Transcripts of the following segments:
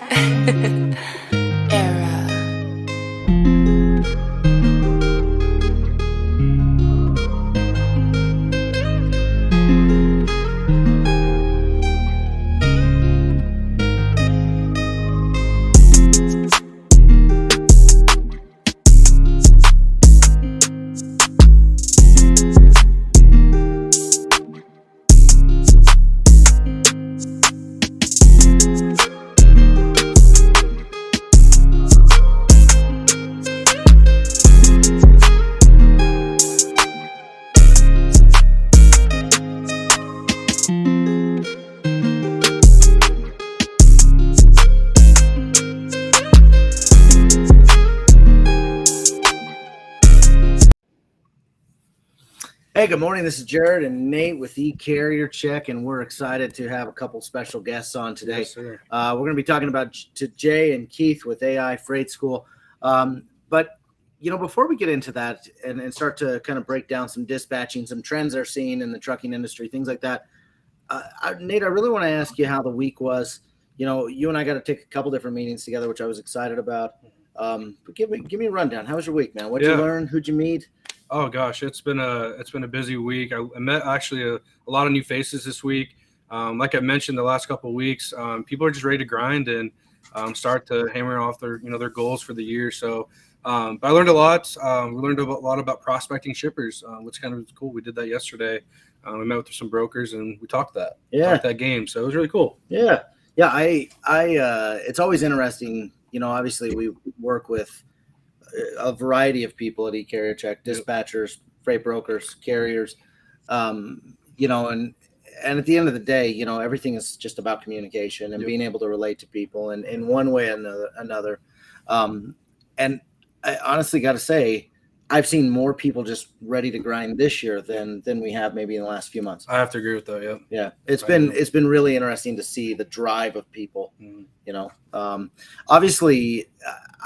Era. Hey, good morning. This is Jared and Nate with eCarrierCheck, and we're excited to have a couple special guests on today. Yes, sir. We're going to be talking about to Jay and Keith with AI Freight School. But, you know, before we get into that and start to kind of break down some dispatching, some trends they're seeing in the trucking industry, things like that, Nate, I really want to ask you how the week was. You know, you and I got to take a couple different meetings together, which I was excited about. But give me a rundown. How was your week, man? What'd you learn? Who'd you meet? Oh gosh, it's been a busy week. I met actually a lot of new faces this week. Like I mentioned, the last couple of weeks, people are just ready to grind and start to hammer off their goals for the year. So, but I learned a lot. We learned a lot about prospecting shippers, which kind of was cool. We did that yesterday. We met with some brokers and we talked that game. So it was really cool. Yeah. I it's always interesting. You know, obviously we work with a variety of people at eCarrierCheck, dispatchers, freight brokers, carriers, you know, and at the end of the day, you know, everything is just about communication and being able to relate to people in one way or another. And I honestly got to say, I've seen more people just ready to grind this year than we have maybe in the last few months. I have to agree with that. Yeah. It's been really interesting to see the drive of people. You know, obviously,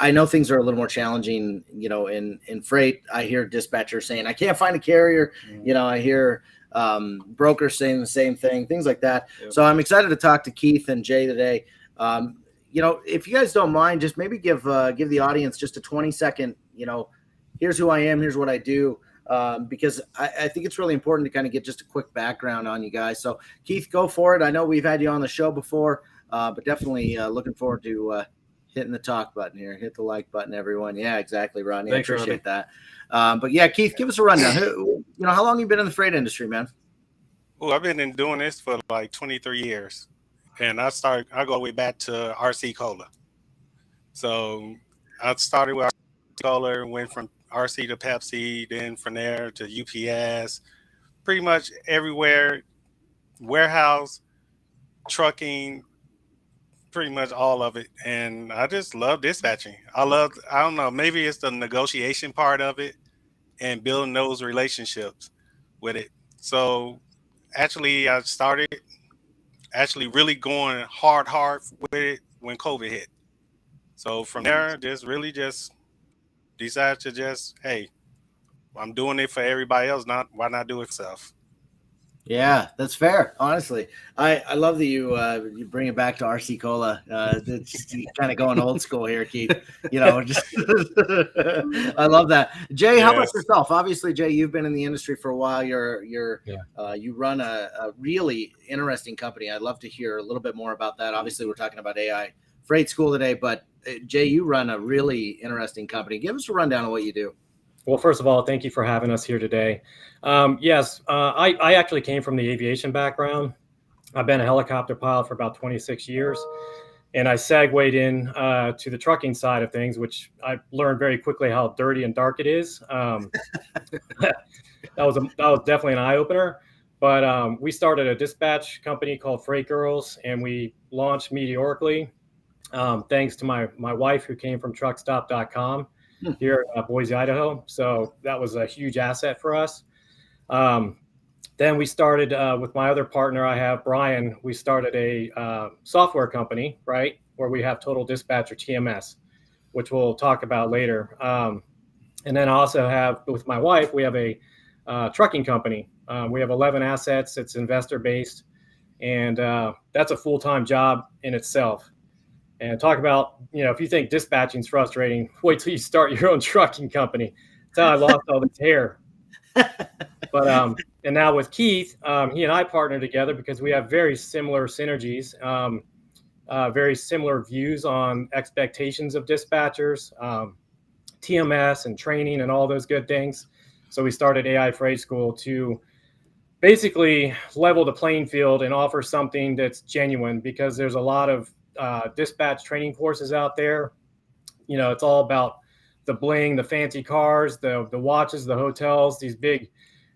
I know things are a little more challenging. You know, in freight, I hear dispatchers saying I can't find a carrier. You know, I hear brokers saying the same thing, things like that. So I'm excited to talk to Keith and Jay today. You know, if you guys don't mind, just maybe give the audience just a 20-second, you know, here's who I am, here's what I do, because I think it's really important to kind of get just a quick background on you guys. So, Keith, go for it. I know we've had you on the show before, but definitely looking forward to hitting the talk button here. Hit the like button, everyone. Yeah, exactly, Rodney. Thanks, I appreciate Rodney. that. But, yeah, Keith, give us a rundown. You know, how long have you been in the freight industry, man? Well, I've been doing this for like 23 years. And I go all the way back to RC Cola. So I started with RC Cola, went from RC to Pepsi, then from there to UPS, pretty much everywhere, warehouse, trucking, pretty much all of it. And I just love dispatching. I don't know, maybe it's the negotiation part of it and building those relationships with it. So actually I started really going hard with it when COVID hit. So from there, just decided to hey, I'm doing it for everybody else. Why not do it myself? Yeah, that's fair. Honestly, I love that you bring it back to RC Cola. It's kind of going old school here, Keith. You know, just I love that. Jay, how about yourself? Obviously, Jay, you've been in the industry for a while. You run a really interesting company. I'd love to hear a little bit more about that. Obviously, we're talking about AI Freight School today, but Jay, you run a really interesting company. Give us a rundown of what you do. Well, first of all, thank you for having us here today. Yes, I actually came from the aviation background. I've been a helicopter pilot for about 26 years, and I segued in to the trucking side of things, which I learned very quickly how dirty and dark it is. That was definitely an eye opener. But we started a dispatch company called Freight Girls, and we launched meteorically, thanks to my wife, who came from truckstop.com. Here at Boise, Idaho. So that was a huge asset for us. Then we started with my other partner I have, Brian, we started a software company, right, where we have Total Dispatcher TMS, which we'll talk about later. And then I also have, with my wife, we have a trucking company. We have 11 assets. It's investor-based, and that's a full-time job in itself. And talk about, if you think dispatching is frustrating, wait till you start your own trucking company. That's how I lost all this hair. But and now with Keith, he and I partner together because we have very similar synergies, very similar views on expectations of dispatchers, TMS and training and all those good things. So we started AI Freight School to basically level the playing field and offer something that's genuine, because there's a lot of dispatch training courses out there. It's all about the bling, the fancy cars, the watches, the hotels, these big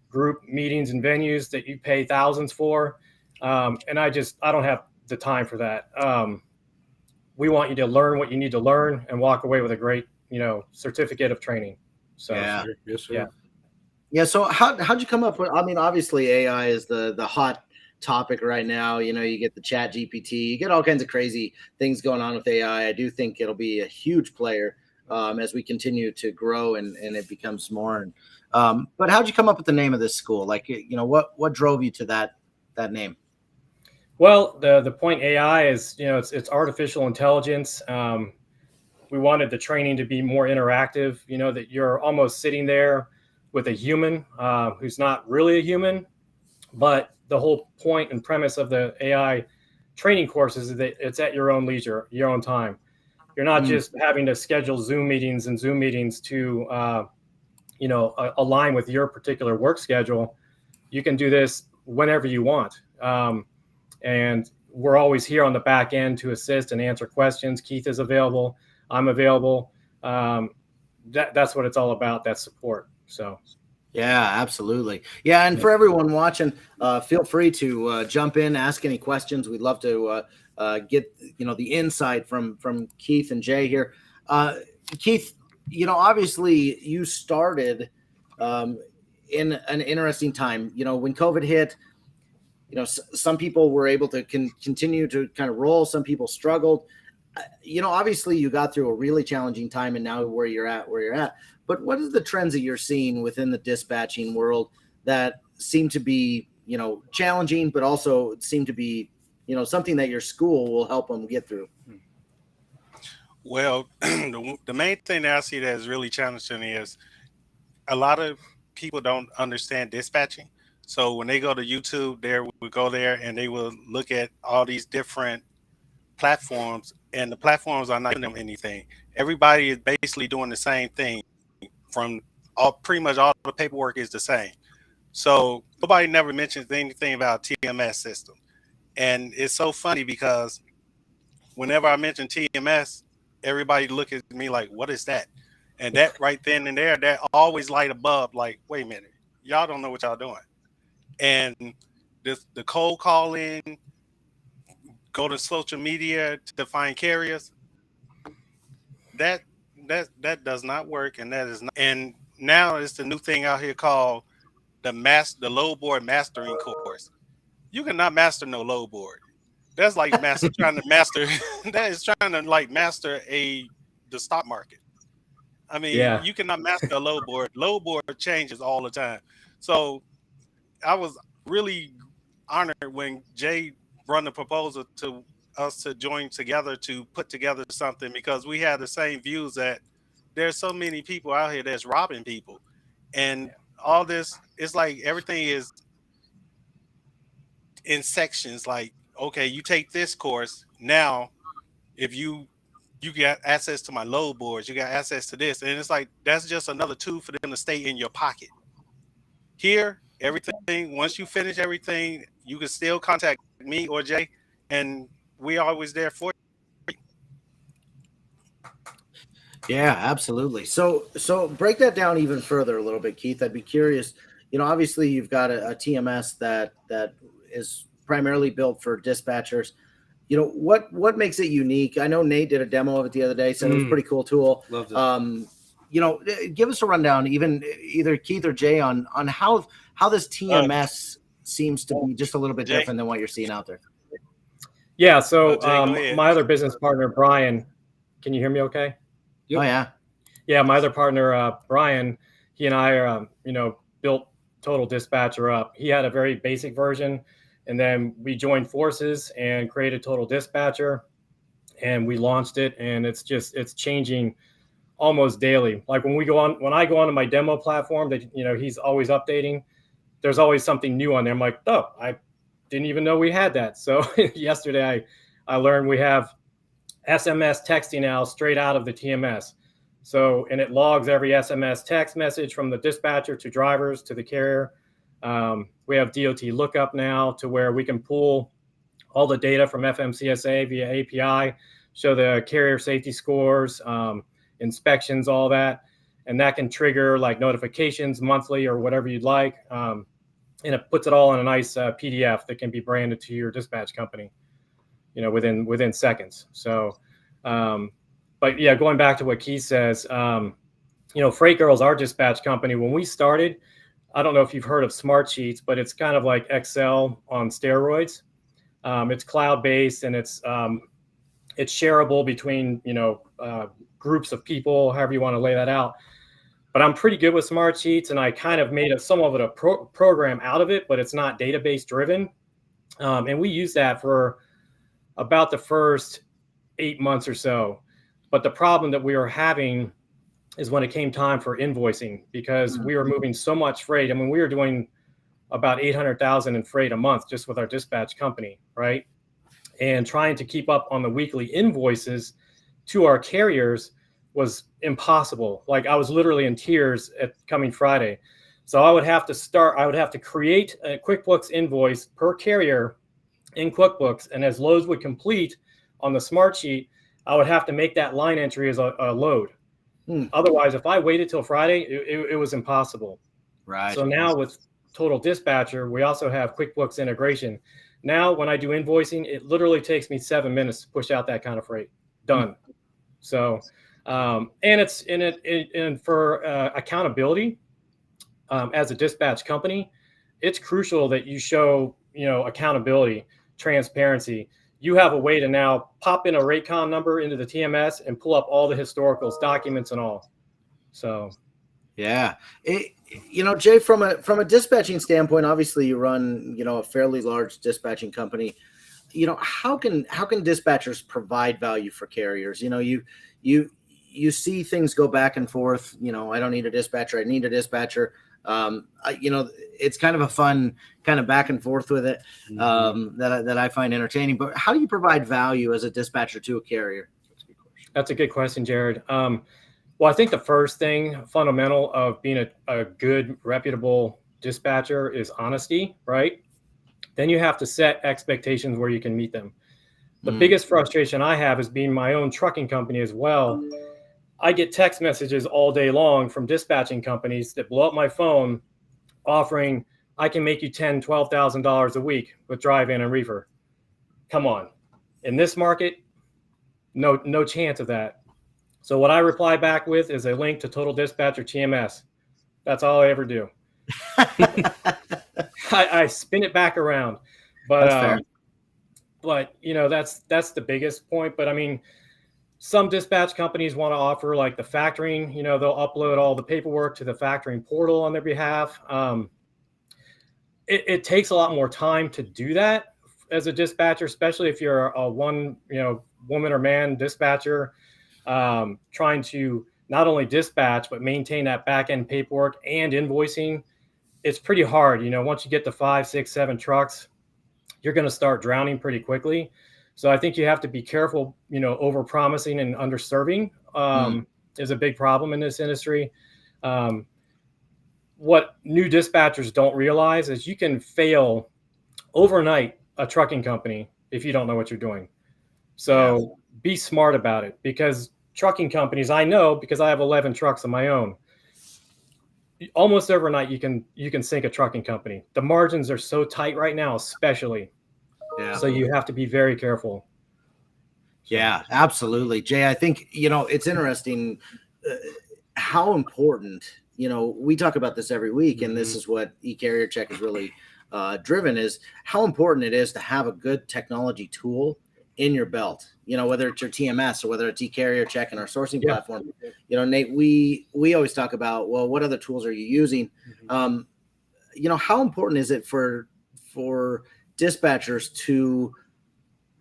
group meetings and venues that you pay thousands for. And I don't have the time for that. We want you to learn what you need to learn and walk away with a great, certificate of training. So, Yeah. Yes, sir. Yeah. Yeah. So how'd you come up with, I mean, obviously AI is the hot topic right now. You get the Chat GPT, you get all kinds of crazy things going on with AI. I do think it'll be a huge player as we continue to grow and it becomes more. But how'd you come up with the name of this school? Like, what drove you to that name? Well, the point AI is, it's artificial intelligence. We wanted the training to be more interactive, that you're almost sitting there with a human who's not really a human. But the whole point and premise of the AI training course is that it's at your own leisure, your own time. You're not just having to schedule Zoom meetings to, align with your particular work schedule. You can do this whenever you want. And we're always here on the back end to assist and answer questions. Keith is available. I'm available. That's what it's all about, that support. So. Yeah, absolutely. Yeah. And for everyone watching, feel free to jump in, ask any questions. We'd love to get, the insight from Keith and Jay here. Keith, obviously you started in an interesting time, when COVID hit. Some people were able to continue to kind of roll. Some people struggled. Obviously you got through a really challenging time, and now where you're at. But what are the trends that you're seeing within the dispatching world that seem to be, challenging, but also seem to be, something that your school will help them get through? Well, the main thing that I see that is really challenging is a lot of people don't understand dispatching. So when they go to YouTube, they will go there and they will look at all these different platforms, and the platforms are not giving them anything. Everybody is basically doing the same thing. Pretty much all the paperwork is the same. So nobody never mentions anything about TMS system. And it's so funny because whenever I mention TMS, everybody look at me like, what is that? And that right then and there, that always light above, like, wait a minute, y'all don't know what y'all doing. And the cold calling, go to social media to find carriers, that does not work, and that is not. And now it's the new thing out here called the load board mastering course. You cannot master no load board. That's like trying to master. That is trying to like master the stock market. I mean, Yeah. you cannot master a load board. Load board changes all the time. So I was really honored when Jay brought the proposal to us to join together to put together something, because we had the same views that there's so many people out here that's robbing people, and all this, it's like everything is in sections. Like, okay, you take this course now, if you got access to my load boards, you got access to this, and it's like that's just another tool for them to stay in your pocket. Here, everything, once you finish everything, you can still contact me or Jay, and we're always there for you. Yeah, absolutely. So break that down even further a little bit, Keith. I'd be curious. Obviously you've got a TMS that is primarily built for dispatchers. What makes it unique? I know Nate did a demo of it the other day, said it was a pretty cool tool. Loved it. Give us a rundown, even either Keith or Jay, on how this TMS seems to be just a little bit different than what you're seeing out there. Yeah. So Jay, my other business partner, Brian, can you hear me okay? Yep. Oh yeah. Yeah. My other partner, Brian, he and I are, built Total Dispatcher up. He had a very basic version, and then we joined forces and created Total Dispatcher. and we launched it, and it's changing almost daily. Like when I go onto my demo platform that, he's always updating, there's always something new on there. I'm like, oh, I didn't even know we had that. So yesterday I learned we have SMS texting now straight out of the TMS. So, and it logs every SMS text message from the dispatcher to drivers to the carrier. We have DOT lookup now to where we can pull all the data from FMCSA via API, show the carrier safety scores, inspections, all that. And that can trigger like notifications monthly or whatever you'd like. And it puts it all in a nice PDF that can be branded to your dispatch company, within seconds. So, but yeah, going back to what Keith says, Freight Girls, our dispatch company, when we started, I don't know if you've heard of Smart Sheets, but it's kind of like Excel on steroids. It's cloud-based, and it's shareable between, groups of people, however you want to lay that out. But I'm pretty good with Smart Sheets, and I kind of made some of it a program out of it, but it's not database driven. And we use that for about the first 8 months or so. But the problem that we were having is when it came time for invoicing, because we were moving so much freight. I mean, we were doing about 800,000 in freight a month just with our dispatch company, right? And trying to keep up on the weekly invoices to our carriers was impossible. Like, I was literally in tears at coming Friday. So I would have to create a QuickBooks invoice per carrier in QuickBooks. And as loads would complete on the Smart Sheet, I would have to make that line entry as a load. Otherwise, if I waited till Friday, it was impossible. Right. So now with Total Dispatcher, we also have QuickBooks integration. Now, when I do invoicing, it literally takes me 7 minutes to push out that kind of freight. Done. So, and for accountability, as a dispatch company, it's crucial that you show, accountability, transparency. You have a way to now pop in a Raycom number into the TMS and pull up all the historicals, documents, and all. So, yeah, Jay, from a dispatching standpoint, obviously you run, a fairly large dispatching company. How can dispatchers provide value for carriers? You see things go back and forth. I don't need a dispatcher. I need a dispatcher. It's kind of a fun kind of back and forth with it that I find entertaining. But how do you provide value as a dispatcher to a carrier? That's a good question, Jared. Well, I think the first thing fundamental of being a good, reputable dispatcher is honesty, right? Then you have to set expectations where you can meet them. The biggest frustration I have is being my own trucking company as well. I get text messages all day long from dispatching companies that blow up my phone offering, I can make you $10,000, $12,000 a week with drive-in and reefer. Come on. In this market, no chance of that. So what I reply back with is a link to Total Dispatcher TMS. That's all I ever do. I spin it back around. But that's the biggest point. But I mean, some dispatch companies want to offer like the factoring, they'll upload all the paperwork to the factoring portal on their behalf. It takes a lot more time to do that as a dispatcher, especially if you're a woman or man dispatcher, trying to not only dispatch, but maintain that back end paperwork and invoicing. It's pretty hard. Once you get to 5, 6, 7 trucks, you're going to start drowning pretty quickly. So I think you have to be careful, over promising and underserving is a big problem in this industry. What new dispatchers don't realize is you can fail overnight a trucking company if you don't know what you're doing. So be smart about it, because trucking companies, I know, because I have 11 trucks of my own, almost overnight you can sink a trucking company. The margins are so tight right now, especially. Yeah. So you have to be very careful. Yeah, absolutely. Jay, I think, it's interesting how important, we talk about this every week, and this is what eCarrierCheck is really driven, is how important it is to have a good technology tool in your belt, whether it's your TMS or whether it's eCarrierCheck and our sourcing platform. Nate, we always talk about, well, what other tools are you using? How important is it for dispatchers to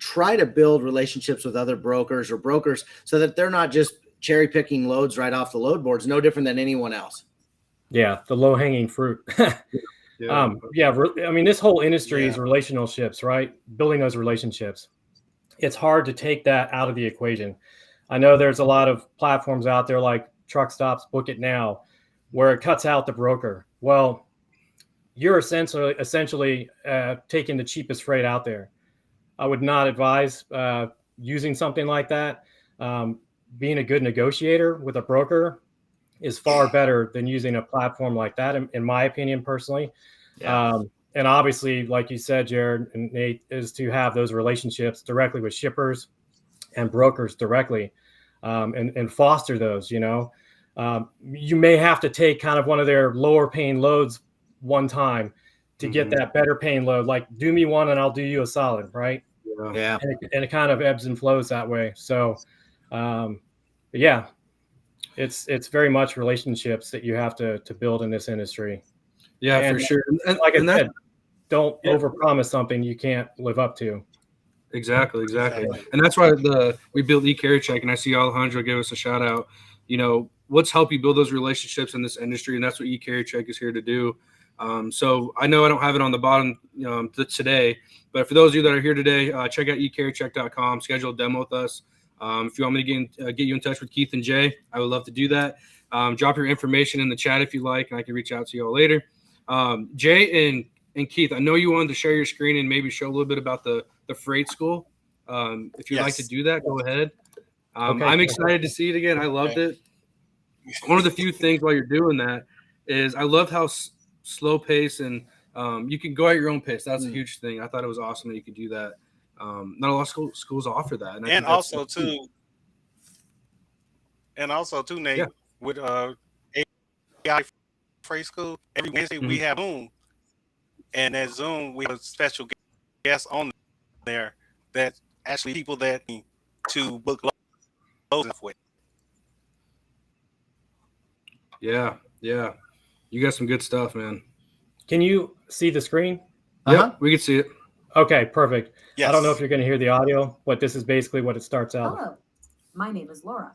try to build relationships with other brokers or brokers so that they're not just cherry picking loads right off the load boards, no different than anyone else. Yeah, the low hanging fruit. I mean, this whole industry is relationships, right? Building those relationships. It's hard to take that out of the equation. I know there's a lot of platforms out there like Truck Stops, Book It Now, where it cuts out the broker. Well, you're essentially taking the cheapest freight out there. I would not advise using something like that. Being a good negotiator with a broker is far better than using a platform like that, in my opinion, personally. Yeah. And obviously, like you said, Jared and Nate, is to have those relationships directly with shippers and brokers directly, and foster those. You may have to take kind of one of their lower paying loads one time to get that better paying load. Like, do me one and I'll do you a solid, right? Yeah. And it kind of ebbs and flows that way. So, yeah, it's very much relationships that you have to build in this industry. Yeah, and for sure. And like I said, don't overpromise something you can't live up to. Exactly. And that's why we built eCarrierCheck, and I see Alejandro give us a shout out. Let's help you build those relationships in this industry, and that's what eCarrierCheck is here to do. So I know I don't have it on the bottom today, but for those of you that are here today, check out eCarrierCheck.com, schedule a demo with us. If you want me to get you in touch with Keith and Jay, I would love to do that. Drop your information in the chat if you like, and I can reach out to you all later. Jay and Keith, I know you wanted to share your screen and maybe show a little bit about the freight school. If you'd like to do that, go ahead. Okay. I'm excited to see it again. I loved it. One of the few things while you're doing that is I loved how slow pace and you can go at your own pace. That's a huge thing. I thought it was awesome that you could do that. Not a lot of schools offer that. And also too, Nate, with AI Freight School, every Wednesday we have Zoom. And at Zoom, we have a special guest on there that actually people that need to book loads with. Yeah. You got some good stuff, man. Can you see the screen? Yeah, we can see it. Okay, perfect. Yes. I don't know if you're going to hear the audio, but this is basically what it starts out. Hello, my name is Laura.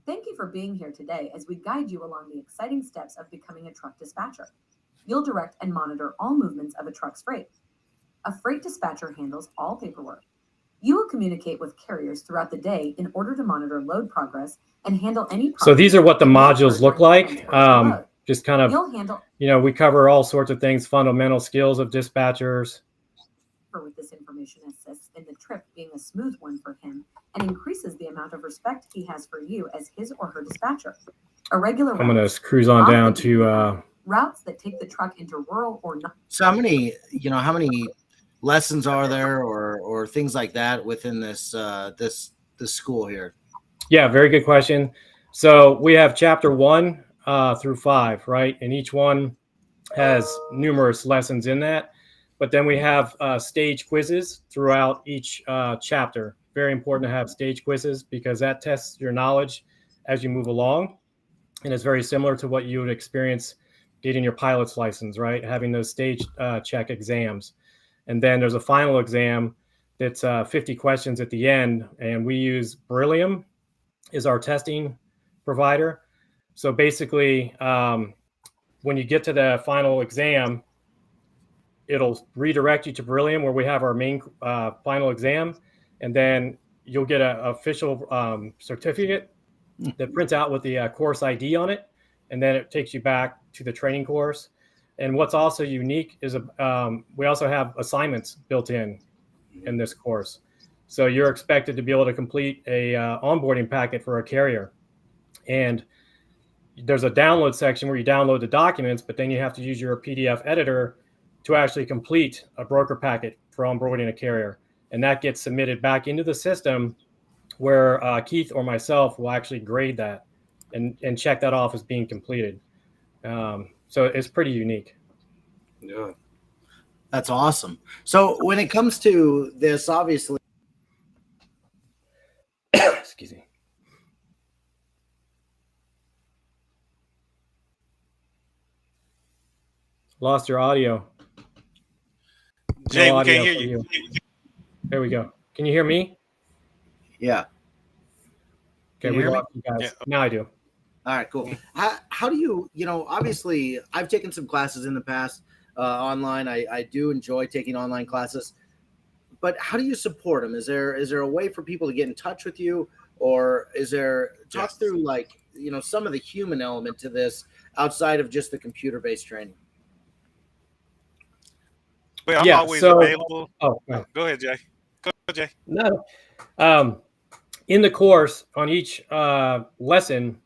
Thank you for being here today as we guide you along the exciting steps of becoming a truck dispatcher. You'll direct and monitor all movements of a truck's freight. A freight dispatcher handles all paperwork. You will communicate with carriers throughout the day in order to monitor load progress and handle any problems. So these are what the modules look like. Just kind of, we cover all sorts of things, fundamental skills of dispatchers. With this information assists in the trip being a smooth one for him and increases the amount of respect he has for you as his or her dispatcher. I'm going to cruise on down to routes that take the truck into rural or not. So how many lessons are there or things like that within this school here? Yeah, very good question. So we have chapter 1 through 5, right? And each one has numerous lessons in that. But then we have stage quizzes throughout each chapter. Very important to have stage quizzes because that tests your knowledge as you move along. And it's very similar to what you would experience getting your pilot's license, right? Having those stage check exams. And then there's a final exam that's 50 questions at the end. And we use Beryllium is our testing provider. So basically, when you get to the final exam, it'll redirect you to Beryllium where we have our main final exam. And then you'll get an official certificate that prints out with the course ID on it. And then it takes you back to the training course. And what's also unique is we also have assignments built in this course. So you're expected to be able to complete a onboarding packet for a carrier. And there's a download section where you download the documents, but then you have to use your PDF editor to actually complete a broker packet for onboarding a carrier. And that gets submitted back into the system where Keith or myself will actually grade that and check that off as being completed. So it's pretty unique. Yeah. That's awesome. So when it comes to this, obviously. Excuse me. Lost your audio. Jay, No we audio can't hear you. There we go. Can you hear me? Yeah. Okay, Can you we hear me? lost you guys. Yeah. Now I do. All right, cool. How do you, obviously I've taken some classes in the past online. I do enjoy taking online classes, but how do you support them? Is there a way for people to get in touch with you, or is there talk Yes. through like, some of the human element to this outside of just the computer-based training? Well, I'm Yeah. always So, available. oh, Oh, go ahead, Jay. Go, Jay. no. In the course, on each lesson,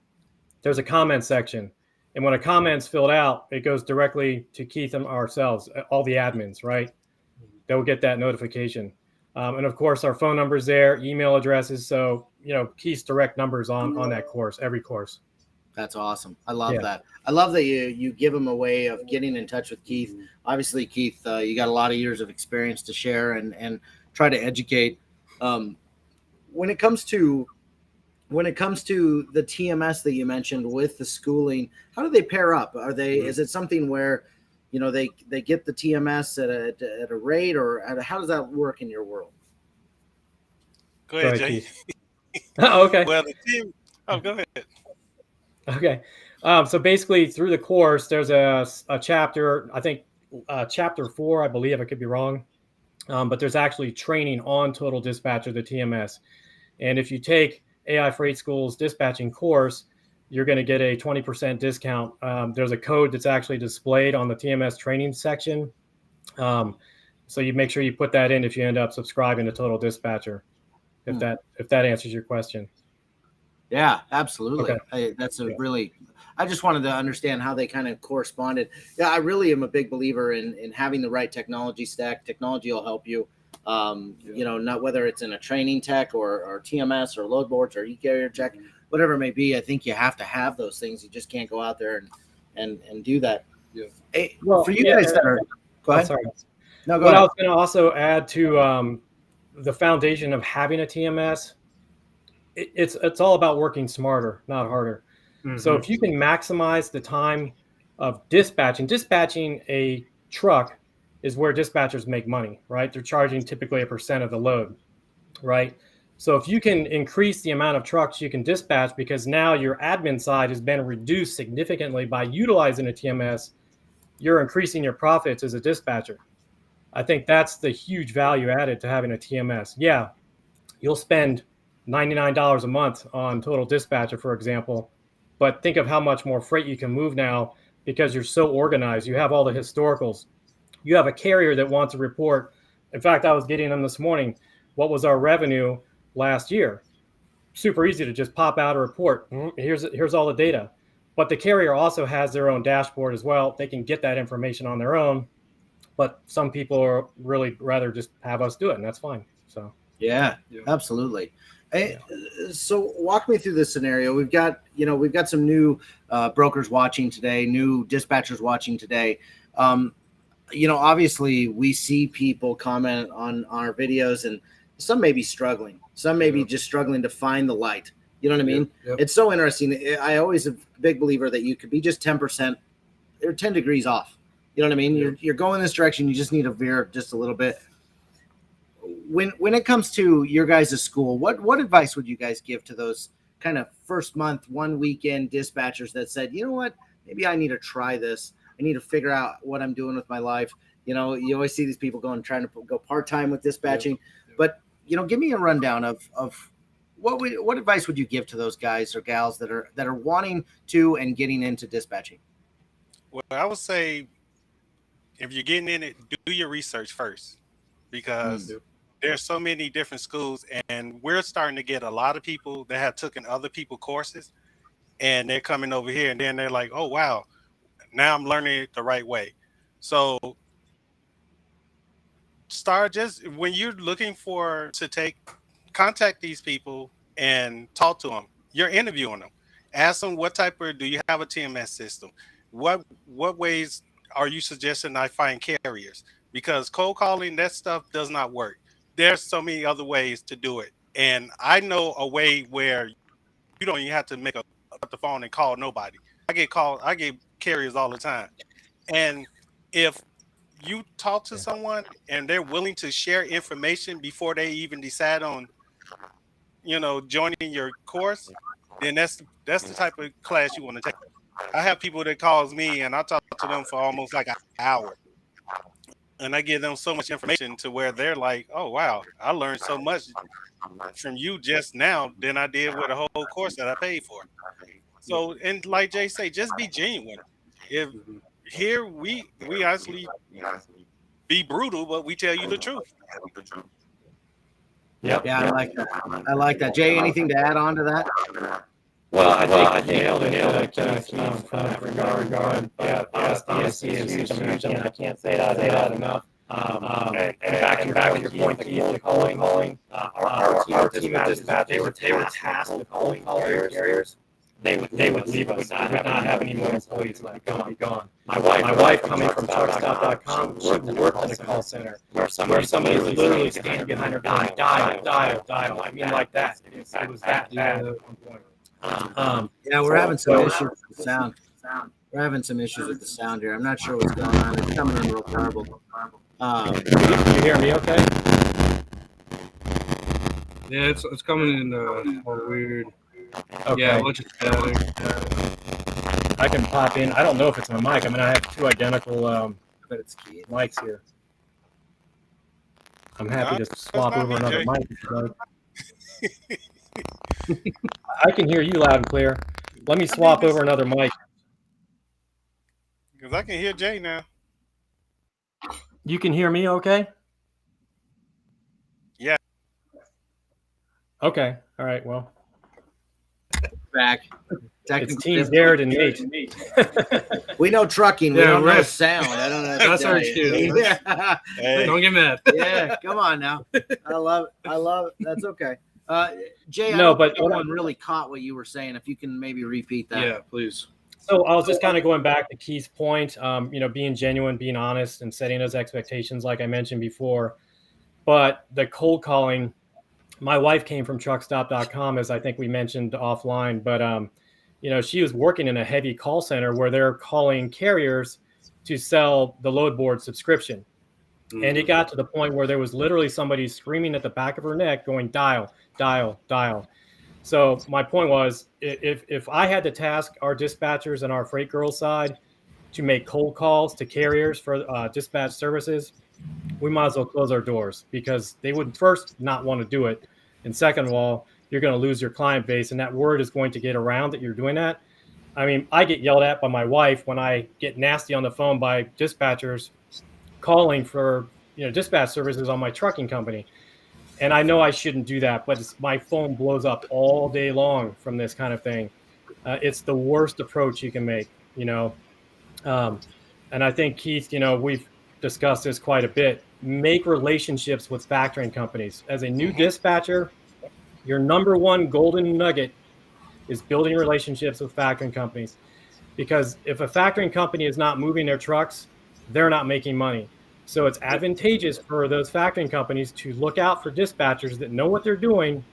there's a comment section. And when a comment's filled out, it goes directly to Keith and ourselves, all the admins, right? They'll get that notification. And of course, our phone number's there, email addresses. So, Keith's direct numbers on that course, every course. That's awesome. I love Yeah. that. I love that you give them a way of getting in touch with Keith. Obviously, Keith, you got a lot of years of experience to share and try to educate. When it comes to the TMS that you mentioned with the schooling, how do they pair up? Are they is it something where they get the TMS at a rate, or how does that work in your world? Go ahead, Jay. Keith. Oh, okay. Well, the team. Oh, go ahead. Okay. So basically, through the course, there's a chapter, I think chapter 4, I believe, I could be wrong. But there's actually training on Total Dispatcher, the TMS. And if you take AI Freight School's dispatching course, you're going to get a 20% discount. There's a code that's actually displayed on the TMS training section. So you make sure you put that in if you end up subscribing to Total Dispatcher, if that answers your question. Yeah, absolutely. Okay. I just wanted to understand how they kind of corresponded. Yeah, I really am a big believer in having the right technology stack. Technology will help you. Not whether it's in a training tech or TMS or load boards or eCarrierCheck, whatever it may be. I think you have to have those things. You just can't go out there and do that. Yeah. Hey, Well, for you guys that are, go ahead. Sorry. No, go What ahead. I was going to also add to the foundation of having a TMS, it's all about working smarter, not harder. Mm-hmm. So if you can maximize the time of dispatching a truck is where dispatchers make money, right? They're charging typically 1% of the load, right? So if you can increase the amount of trucks you can dispatch, because now your admin side has been reduced significantly by utilizing a TMS, you're increasing your profits as a dispatcher. I think that's the huge value added to having a TMS. Yeah, you'll spend $99 a month on Total Dispatcher, for example, but think of how much more freight you can move now because you're so organized. You have all the historicals. You have a carrier that wants a report. In fact, I was getting them this morning. What was our revenue last year? Super easy to just pop out a report. Here's all the data. But the carrier also has their own dashboard as well. They can get that information on their own. But some people are really rather just have us do it, and that's fine. So yeah. Absolutely. Hey, so walk me through this scenario. We've got some new brokers watching today, new dispatchers watching today. Obviously we see people comment on our videos, and some may be struggling. Some may be just struggling to find the light. You know what I mean? Yep. It's so interesting. I always am a big believer that you could be just 10% or 10 degrees off. You know what I mean? You're going this direction. You just need to veer just a little bit. When it comes to your guys' school, what advice would you guys give to those kind of first month, 1 weekend dispatchers that said, you know what, maybe I need to try this. I need to figure out what I'm doing with my life. You always see these people trying to go part-time with dispatching, but give me a rundown of what advice would you give to those guys or gals that are wanting to and getting into dispatching? Well, I would say if you're getting in it, do your research first, because there's so many different schools, and we're starting to get a lot of people that have taken other people's courses, and they're coming over here, and then they're like, oh, wow, now I'm learning it the right way. So start just when you're looking contact these people and talk to them. You're interviewing them. Ask them what type do you have a TMS system? What ways are you suggesting I find carriers? Because cold calling, that stuff does not work. There's so many other ways to do it. And I know a way where you don't even have to make up the phone and call nobody. I get carriers all the time. And if you talk to someone and they're willing to share information before they even decide on, joining your course, then that's the type of class you want to take. I have people that calls me and I talk to them for almost like an hour, and I give them so much information to where they're like, "Oh wow, I learned so much from you just now than I did with a whole course that I paid for." So, and like Jay say, just be genuine. If here we actually be brutal, but we tell you the truth. Yep. Yeah, I like that. I like that. Jay, anything to add on to that? Well, I think you nailed it, Keith, from that regard. Yeah, DSC is huge. I can't say that enough. And back to your point, Keith, the calling. Our team of dispatchers, they were tasked with calling carriers. They would leave us, not have any more employees left. Be gone. My wife coming from truckstop.com, she worked in a call center where somebody was literally standing behind her going, dial. I mean, like that. It was that bad at one point. Yeah, we're having some issues with the sound. We're having some issues with the sound here. I'm not sure what's going on. It's coming in real garbled. You hear me okay? Yeah, it's coming in more weird. Okay. Yeah, a bunch of static. I can pop in. I don't know if it's my mic. I mean, I have two identical But it's key. mics here. I'm happy to swap not over me, another Jay. mic if you like. I can hear you loud and clear. Let me swap over another mic. Because I can hear Jay now. You can hear me okay? Yeah. Okay. All right. Well, Back. it's Team Garrett and Nate. We know trucking. We Yeah, don't know right. sound. I don't know. That's our excuse. Yeah. Hey. Don't get mad. Yeah, come on now. I love it. That's okay. Jay, I No, don't but think anyone really caught what you were saying. If you can maybe repeat that. Yeah, please. So I was just kind of going back to Keith's point, being genuine, being honest, and setting those expectations, like I mentioned before. But the cold calling, my wife came from truckstop.com, as I think we mentioned offline. But, she was working in a heavy call center where they're calling carriers to sell the load board subscription. And it got to the point where there was literally somebody screaming at the back of her neck going, dial. So my point was, if I had to task our dispatchers and our freight girls side to make cold calls to carriers for dispatch services, we might as well close our doors, because they would first not want to do it. And second of all, you're going to lose your client base, and that word is going to get around that you're doing that. I mean, I get yelled at by my wife when I get nasty on the phone by dispatchers calling for dispatch services on my trucking company. And I know I shouldn't do that, but my phone blows up all day long from this kind of thing. It's the worst approach you can make, And I think, Keith, we've discussed this quite a bit. Make relationships with factoring companies. As a new dispatcher, your number one golden nugget is building relationships with factoring companies. Because if a factoring company is not moving their trucks, they're not making money. So it's advantageous for those factoring companies to look out for dispatchers that know what they're doing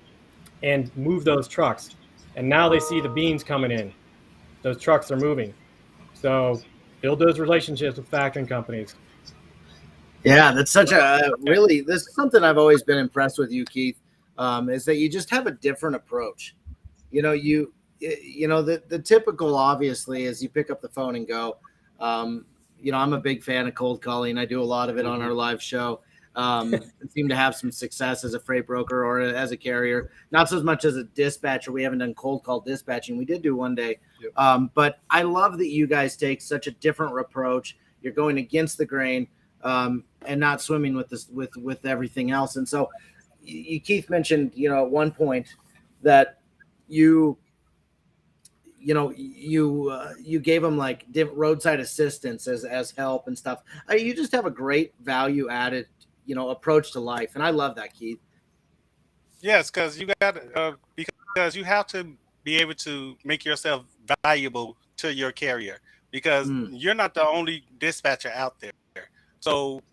and move those trucks. And now they see the beans coming in. Those trucks are moving. So build those relationships with factoring companies. Yeah, that's such this is something I've always been impressed with you, Keith, is that you just have a different approach. The typical, obviously, is you pick up the phone and go. I'm a big fan of cold calling. I do a lot of it on our live show. Seem to have some success as a freight broker or as a carrier, not so much as a dispatcher. We haven't done cold call dispatching. We did do one day. Yep. But I love that you guys take such a different approach. You're going against the grain and not swimming with this, with everything else. And so Keith mentioned, at one point that you gave them like roadside assistance as help and stuff. You just have a great value added, approach to life. And I love that, Keith. Yes, because because you have to be able to make yourself valuable to your carrier, because you're not the only dispatcher out there. So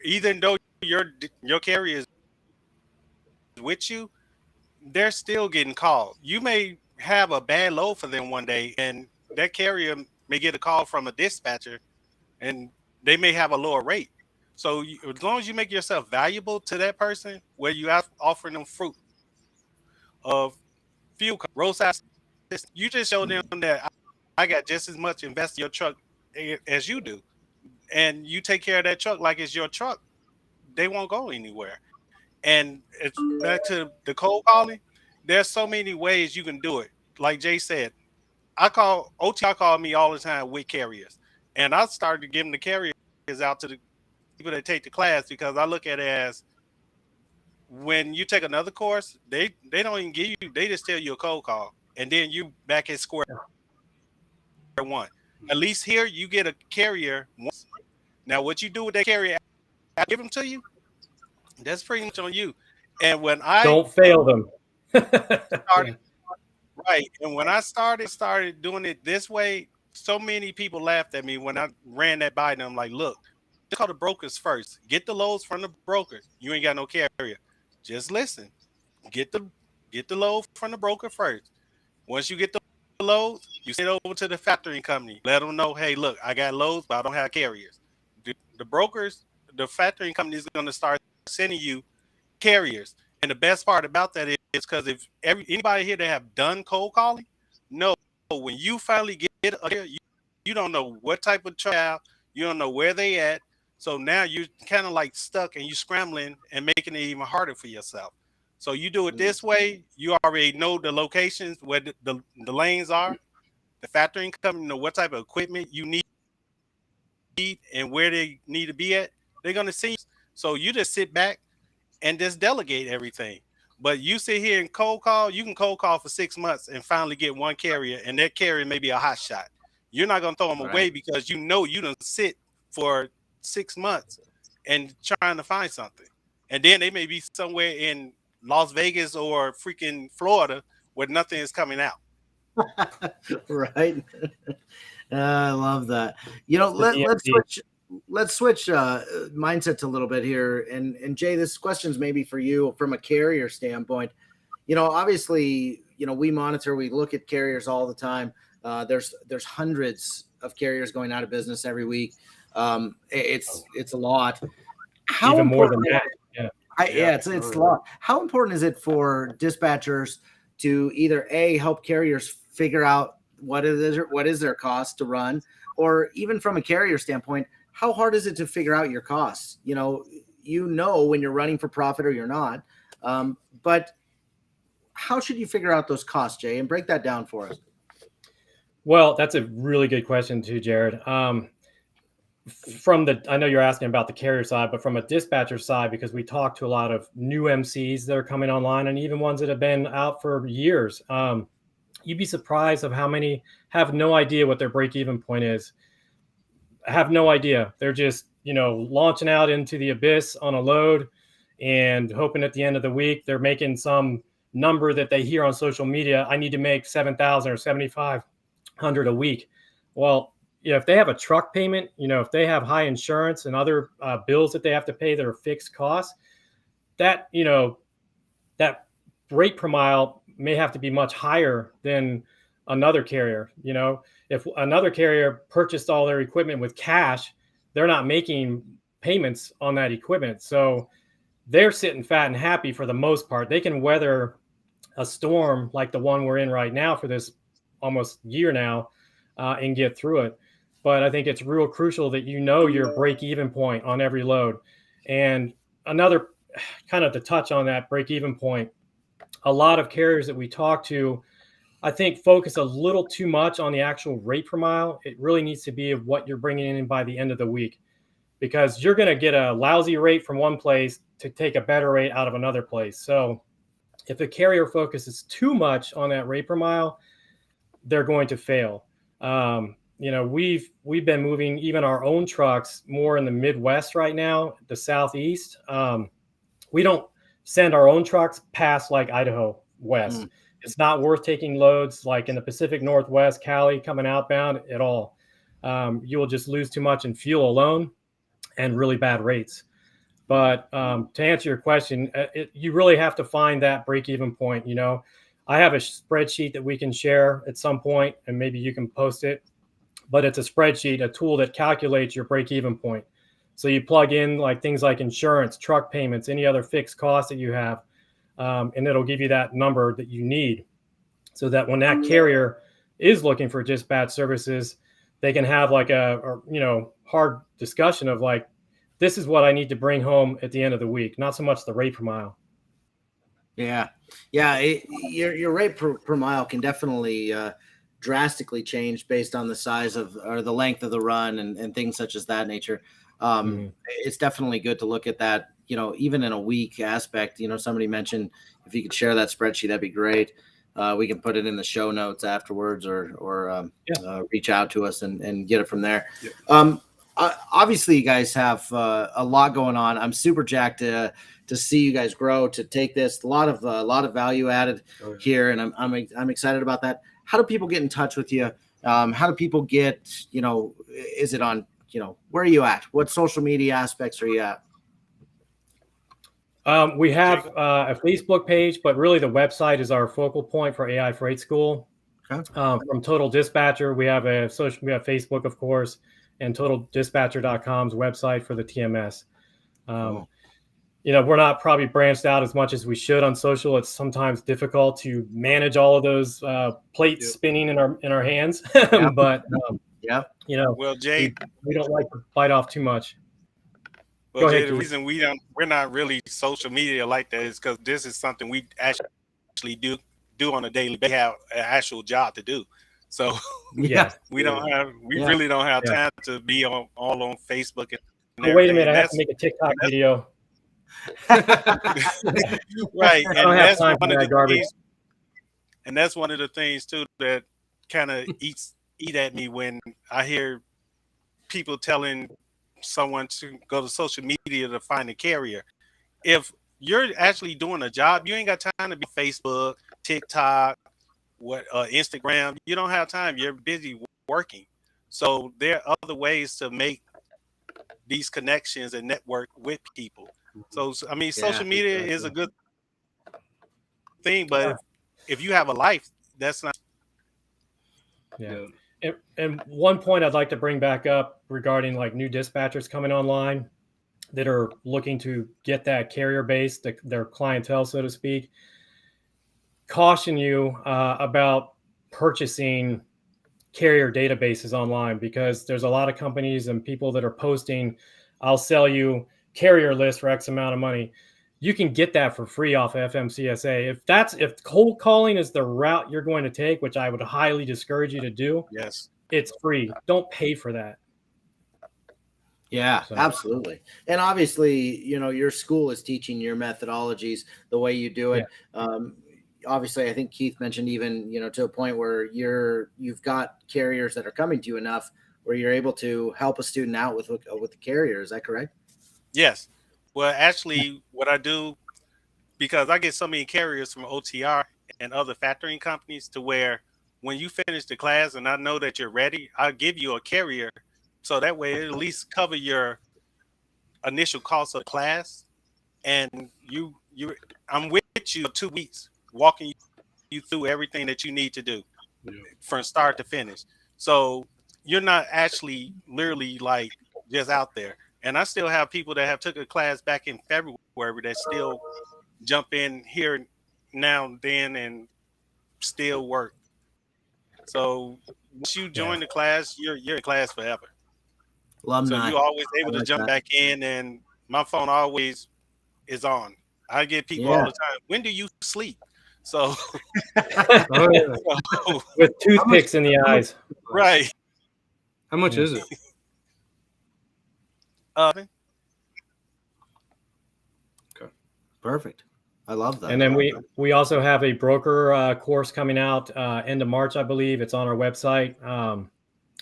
even though your carrier is with you, they're still getting called. You may have a bad load for them one day, and that carrier may get a call from a dispatcher, and they may have a lower rate. So as long as you make yourself valuable to that person, where you have offering them fruit of fuel, roadside assistance, you just show them that I got just as much invested in your truck as you do, and you take care of that truck like it's your truck. They won't go anywhere. And it's back to the cold calling. There's so many ways you can do it. Like Jay said, OTR call me all the time with carriers, and I started giving the carriers out to the people that take the class, because I look at it as, when you take another course, they don't even give you, they just tell you a cold call, and then you back at square one. At least here you get a carrier once. Now what you do with that carrier, I give them to you, that's pretty much on you. And when I Don't fail them. started, right, and when I started doing it this way, so many people laughed at me when I ran that by them. Like, look, just call the brokers first. Get the loads from the brokers. You ain't got no carrier. Just listen. Get the load from the broker first. Once you get the loads, you send it over to the factoring company. Let them know, hey, look, I got loads, but I don't have carriers. The brokers, the factoring company is going to start sending you carriers. And the best part about that is because if anybody here that have done cold calling, no, when you finally get a carrier, you don't know what type of trial, you don't know where they at. So now you're kind of like stuck, and you scrambling and making it even harder for yourself. So you do it this way, you already know the locations where the lanes are. The factoring company know what type of equipment you need and where they need to be at. They're going to see you. So you just sit back and just delegate everything. But you sit here and cold call, you can cold call for 6 months and finally get one carrier, and that carrier may be a hot shot. You're not going to throw them away because you know you don't sit for 6 months and trying to find something. And then they may be somewhere in Las Vegas or freaking Florida where nothing is coming out. Right. I love that. You know, let's switch mindsets a little bit here. And Jay, this question's maybe for you from a carrier standpoint. You know, obviously, you know, we look at carriers all the time. There's hundreds of carriers going out of business every week. It's a lot. How even more than important? that. It's a lot. How important is it for dispatchers to either help carriers figure out what is their cost to run, or even from a carrier standpoint, how hard is it to figure out your costs? You know when you're running for profit or you're not, but how should you figure out those costs, Jay, and break that down for us? Well, that's a really good question too, Jared. I know you're asking about the carrier side, but from a dispatcher side, because we talk to a lot of new MCs that are coming online, and even ones that have been out for years, you'd be surprised of how many have no idea what their break-even point is. Have no idea. They're just, launching out into the abyss on a load and hoping at the end of the week they're making some number that they hear on social media. I need to make 7,000 or 7,500 a week. Well, if they have a truck payment, if they have high insurance and other bills that they have to pay that are fixed costs, that rate per mile may have to be much higher than another carrier. If another carrier purchased all their equipment with cash, they're not making payments on that equipment. So they're sitting fat and happy for the most part. They can weather a storm like the one we're in right now for this almost year now and get through it. But I think it's real crucial that your break-even point on every load. And another kind of to touch on that break-even point, a lot of carriers that we talk to, I think, focus a little too much on the actual rate per mile. It really needs to be of what you're bringing in by the end of the week, because you're going to get a lousy rate from one place to take a better rate out of another place. So if a carrier focuses too much on that rate per mile, they're going to fail. We've been moving even our own trucks more in the Midwest right now, the Southeast. We don't send our own trucks past like Idaho West. It's not worth taking loads like in the Pacific Northwest, Cali coming outbound at all. You will just lose too much in fuel alone and really bad rates. But to answer your question, you really have to find that break-even point. I have a spreadsheet that we can share at some point, and maybe you can post it but it's a spreadsheet, a tool that calculates your break-even point. So you plug in like things like insurance, truck payments, any other fixed costs that you have, and it'll give you that number that you need, so that when that carrier is looking for dispatch services, they can have like a hard discussion of like, this is what I need to bring home at the end of the week, not so much the rate per mile. Yeah. Your rate per mile can definitely drastically change based on the size of or the length of the run and things such as that nature. It's definitely good to look at that, even in a week aspect. Somebody mentioned if you could share that spreadsheet, that'd be great. We can put it in the show notes afterwards or reach out to us and get it from there. Yeah. Obviously, you guys have a lot going on. I'm super jacked to see you guys grow, to take this. A lot of value added here, and I'm excited about that. How do people get in touch with you? How do people get, is it on, where are you at? What social media aspects are you at? We have a Facebook page, but really the website is our focal point for AI Freight School. Okay. From Total Dispatcher, we have Facebook, of course, and TotalDispatcher.com's website for the TMS. We're not probably branched out as much as we should on social. It's sometimes difficult to manage all of those plates spinning in our hands, but well, Jay, we don't like to bite off too much. Well, Jay, the reason we're not really social media like that is because this is something we actually do on a daily basis. We have an actual job to do. So we really don't have time to be all on Facebook. And wait a minute, I have to make a TikTok video. Right, and that's one of the things. And that's one of the things too that kind of eat at me when I hear people telling someone to go to social media to find a carrier. If you're actually doing a job, you ain't got time to be Facebook, TikTok, Instagram. You don't have time. You're busy working. So there are other ways to make these connections and network with people. So I mean, social media is a good thing, but if you have a life, that's not. Yeah. And one point I'd like to bring back up regarding like new dispatchers coming online that are looking to get that carrier base, their clientele, so to speak, caution you about purchasing carrier databases online, because there's a lot of companies and people that are posting, I'll sell you carrier list for X amount of money. You can get that for free off FMCSA. If cold calling is the route you're going to take, which I would highly discourage you to do, yes, it's free. Don't pay for that. Yeah, absolutely. And obviously, your school is teaching your methodologies, the way you do it. Yeah. Obviously, I think Keith mentioned even, to a point where you've got carriers that are coming to you enough where you're able to help a student out with the carrier. Is that correct? Yes. Well, actually, what I do, because I get so many carriers from OTR and other factoring companies, to where when you finish the class and I know that you're ready, I'll give you a carrier. So that way it at least cover your initial cost of class. And I'm with you 2 weeks, walking you through everything that you need to do from start to finish. So you're not actually literally like just out there. And I still have people that have took a class back in February that still jump in here now and then and still work. So once you join the class, you're in class forever. Alumni. So you're always able to jump back in, and my phone always is on. I get people all the time, when do you sleep? So with toothpicks in the eyes. Right. How much is it? Okay. Perfect. I love that. And then we also have a broker course coming out end of March, I believe. It's on our website.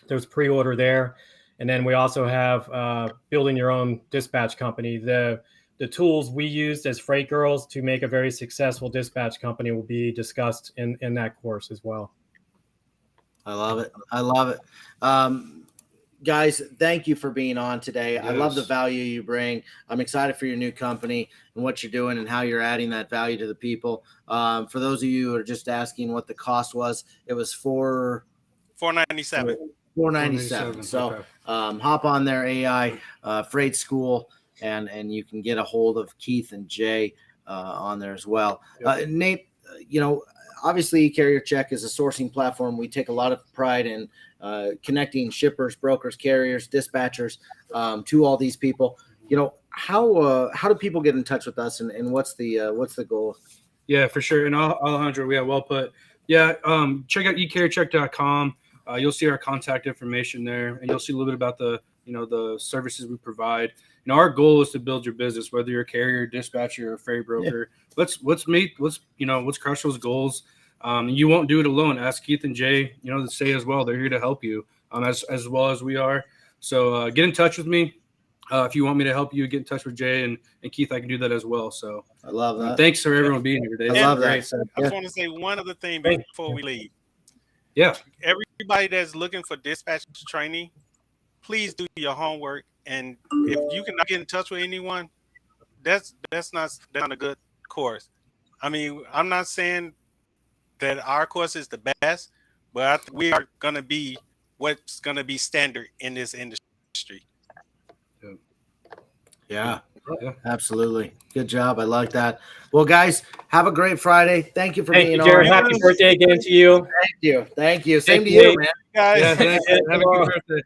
There's pre-order there. And then we also have building your own dispatch company. The tools we used as freight girls to make a very successful dispatch company will be discussed in that course as well. I love it. I love it. Guys, thank you for being on today. Yes. I love the value you bring. I'm excited for your new company and what you're doing and how you're adding that value to the people. For those of you who are just asking what the cost was, it was $497. $497. So Okay. hop on there, AI Freight School, and you can get a hold of Keith and Jay on there as well. Yep. Nate, obviously eCarrierCheck is a sourcing platform. We take a lot of pride in connecting shippers, brokers, carriers, dispatchers to all these people. How do people get in touch with us, and what's the goal? Yeah, for sure. And Alejandro, well put. Yeah, check out eCarrierCheck.com. You'll see our contact information there, and you'll see a little bit about the services we provide. Our goal is to build your business, whether you're a carrier, dispatcher, or freight broker. Yeah. Let's crush those goals. You won't do it alone. Ask Keith and Jay, to say as well. They're here to help you, as well as we are. So get in touch with me. If you want me to help you, get in touch with Jay and Keith. I can do that as well. So I love that. Thanks for everyone being here today. I love that. I just want to say one other thing before we leave. Yeah. Everybody that's looking for dispatch training, please do your homework. And if you cannot get in touch with anyone, that's not a good course. I mean, I'm not saying that our course is the best, but I think we are going to be what's going to be standard in this industry. Yeah, absolutely. Good job. I like that. Well, guys, have a great Friday. Thank you for being on. Jared, happy birthday again to you. Thank you. Same to you, man. Guys. Yeah, have a good birthday.